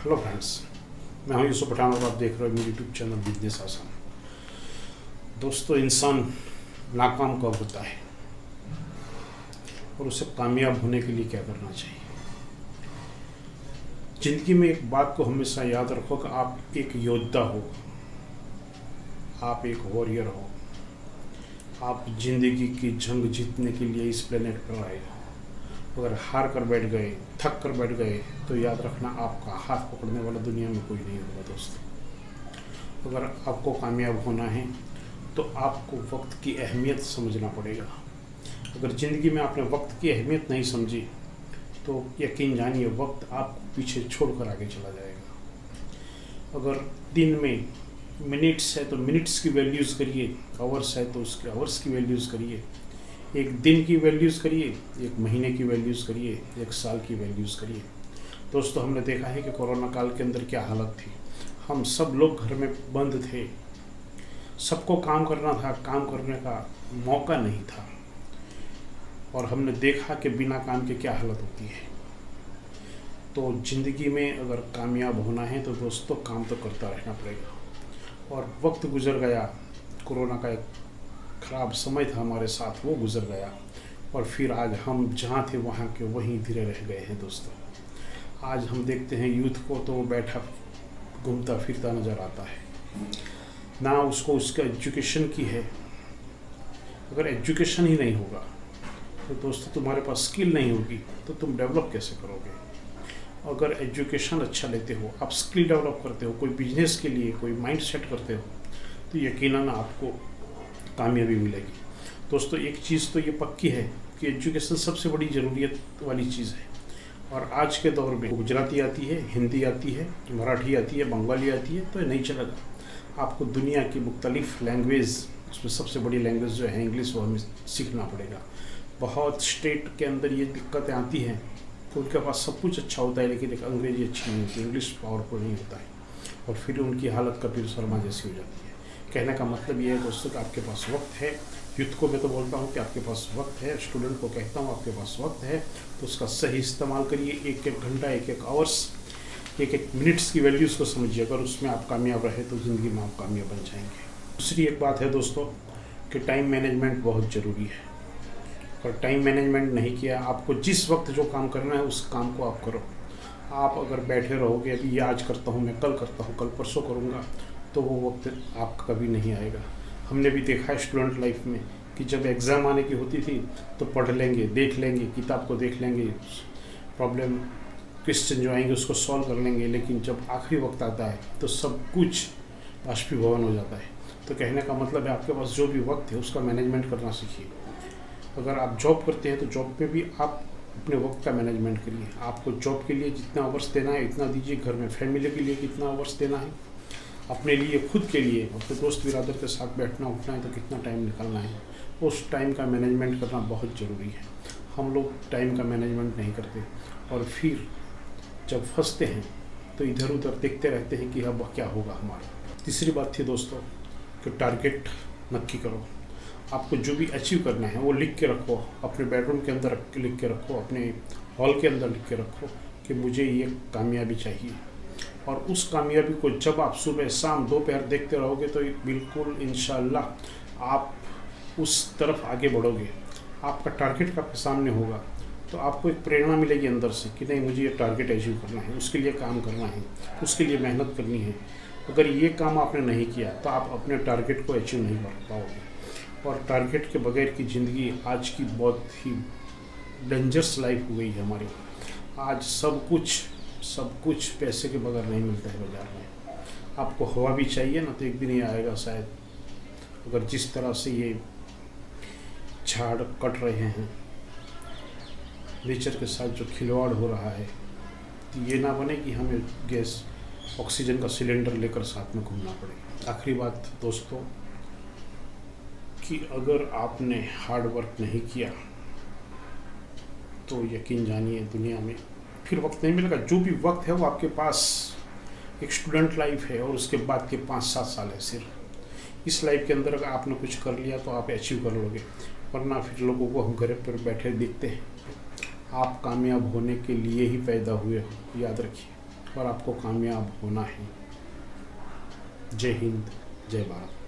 Hello friends, मैं हूं यूसुफ पठान और आप देख रहे हो मेरे यूट्यूब चैनल बिजनेस आसान। दोस्तों, इंसान नाकाम कब होता है और उसे कामयाब होने के लिए क्या करना चाहिए? ज़िंदगी में एक बात को हमेशा याद रखो कि आप एक योद्धा हो, आप एक वॉरियर हो। आप ज़िंदगी की जंग जीतने के लिए इस प्लेनेट पर आए हो। अगर हार कर बैठ गए, थक कर बैठ गए, तो याद रखना आपका हाथ पकड़ने वाला दुनिया में कोई नहीं होगा। दोस्तों, अगर आपको कामयाब होना है तो आपको वक्त की अहमियत समझना पड़ेगा। अगर ज़िंदगी में आपने वक्त की अहमियत नहीं समझी तो यकीन जानिए वक्त आपको पीछे छोड़कर आगे चला जाएगा। अगर दिन में मिनट्स है तो मिनट्स की वैल्यूज़ करिए, आवर्स है तो उसके आवर्स की वैल्यूज़ करिए, एक दिन की वैल्यूज़ करिए, एक महीने की वैल्यूज़ करिए, एक साल की वैल्यूज़ करिए। दोस्तों, हमने देखा है कि कोरोना काल के अंदर क्या हालत थी। हम सब लोग घर में बंद थे, सबको काम करना था, काम करने का मौका नहीं था और हमने देखा कि बिना काम के क्या हालत होती है। तो ज़िंदगी में अगर कामयाब होना है तो दोस्तों काम तो करता रहना पड़ेगा। और वक्त गुजर गया, कोरोना का एक ख़राब समय था हमारे साथ, वो गुजर गया और फिर आज हम जहाँ थे वहाँ के वहीं धीरे रह गए हैं। दोस्तों, आज हम देखते हैं यूथ को तो वो बैठा घूमता फिरता नज़र आता है, ना उसको उसका एजुकेशन की है। अगर एजुकेशन ही नहीं होगा तो दोस्तों तुम्हारे पास स्किल नहीं होगी तो तुम डेवलप कैसे करोगे? अगर एजुकेशन अच्छा लेते हो, आप स्किल डेवलप करते हो, कोई बिजनेस के लिए कोई माइंड सेट करते हो, तो यकीनन आपको कामयाबी मिलेगी। दोस्तों, एक चीज़ तो ये पक्की है कि एजुकेशन सबसे बड़ी ज़रूरियत वाली चीज़ है। और आज के दौर में गुजराती आती है, हिंदी आती है, मराठी आती है, बंगाली आती है तो ये नहीं चलेगा। आपको दुनिया की मुख्तलिफ लैंग्वेज, उसमें सबसे बड़ी लैंग्वेज जो है इंग्लिश, वो हमें सीखना पड़ेगा। बहुत स्टेट के अंदर ये दिक्कतें आती हैं कि उनके पास सब कुछ अच्छा होता है लेकिन एक अंग्रेजी अच्छी नहीं होती, इंग्लिश पावरफुल नहीं होता है और फिर उनकी हालत कपिल शर्मा जैसी हो जाती है। कहने का मतलब ये है दोस्तों कि आपके पास वक्त है। यूथ को मैं तो बोलता हूँ कि आपके पास वक्त है, स्टूडेंट को कहता हूँ आपके पास वक्त है तो उसका सही इस्तेमाल करिए। एक एक घंटा, एक एक आवर्स, एक एक मिनट्स की वैल्यूज़ को समझिए। अगर उसमें आप कामयाब रहे तो ज़िंदगी में आप कामयाब बन जाएंगे। दूसरी एक बात है दोस्तों कि टाइम मैनेजमेंट बहुत ज़रूरी है। और टाइम मैनेजमेंट नहीं किया, आपको जिस वक्त जो काम करना है उस काम को आप करो। आप अगर बैठे रहोगे, अभी ये आज करता हूँ, मैं कल करता हूँ, कल परसों करूँगा, तो वो वक्त आपका कभी नहीं आएगा। हमने भी देखा है स्टूडेंट लाइफ में कि जब एग्ज़ाम आने की होती थी तो पढ़ लेंगे, देख लेंगे, किताब को देख लेंगे, प्रॉब्लम क्वेश्चन जो आएंगे उसको सॉल्व कर लेंगे, लेकिन जब आखिरी वक्त आता है तो सब कुछ बाष्पीभवन हो जाता है। तो कहने का मतलब है आपके पास जो भी वक्त है उसका मैनेजमेंट करना सीखिए। अगर आप जॉब करते हैं तो जॉब पे भी आप अपने वक्त का मैनेजमेंट करिए। आपको जॉब के लिए जितना आवर्स देना है इतना दीजिए, घर में फैमिली के लिए कितना आवर्स देना है, अपने लिए, खुद के लिए, अपने दोस्त बिरादर के साथ बैठना उठना है तो कितना टाइम निकालना है, उस टाइम का मैनेजमेंट करना बहुत ज़रूरी है। हम लोग टाइम का मैनेजमेंट नहीं करते और फिर जब फंसते हैं तो इधर उधर देखते रहते हैं कि अब क्या होगा हमारा। तीसरी बात थी दोस्तों कि टारगेट नक्की करो। आपको जो भी अचीव करना है वो लिख के रखो, अपने बेडरूम के अंदर लिख के रखो, अपने हॉल के अंदर लिख के रखो कि मुझे ये कामयाबी चाहिए। और उस कामयाबी को जब आप सुबह शाम दोपहर देखते रहोगे तो बिल्कुल इंशाल्लाह आप उस तरफ आगे बढ़ोगे। आपका टारगेट आपके सामने होगा तो आपको एक प्रेरणा मिलेगी अंदर से कि नहीं, मुझे ये टारगेट अचीव करना है, उसके लिए काम करना है, उसके लिए मेहनत करनी है। अगर ये काम आपने नहीं किया तो आप अपने टारगेट को अचीव नहीं कर पाओगे। और टारगेट के बगैर की ज़िंदगी आज की बहुत ही डेंजरस लाइफ हो गई है हमारी। आज सब कुछ पैसे के बगैर नहीं मिलता है बाज़ार में। आपको हवा भी चाहिए ना, तो एक दिन ये आएगा शायद। अगर जिस तरह से ये झाड़ कट रहे हैं, नेचर के साथ जो खिलवाड़ हो रहा है, तो ये ना बने कि हमें गैस ऑक्सीजन का सिलेंडर लेकर साथ में घूमना पड़े। आखिरी बात दोस्तों कि अगर आपने हार्ड वर्क नहीं किया तो यकीन जानिए दुनिया में फिर वक्त नहीं मिलेगा। जो भी वक्त है वो आपके पास एक स्टूडेंट लाइफ है और उसके बाद के 5-7 साल है सिर्फ। इस लाइफ के अंदर अगर आपने कुछ कर लिया तो आप अचीव कर लोगे, वरना फिर लोगों को हम घर पर बैठे दिखते हैं। आप कामयाब होने के लिए ही पैदा हुए हो, याद रखिए। और आपको कामयाब होना है। जय हिंद, जय भारत।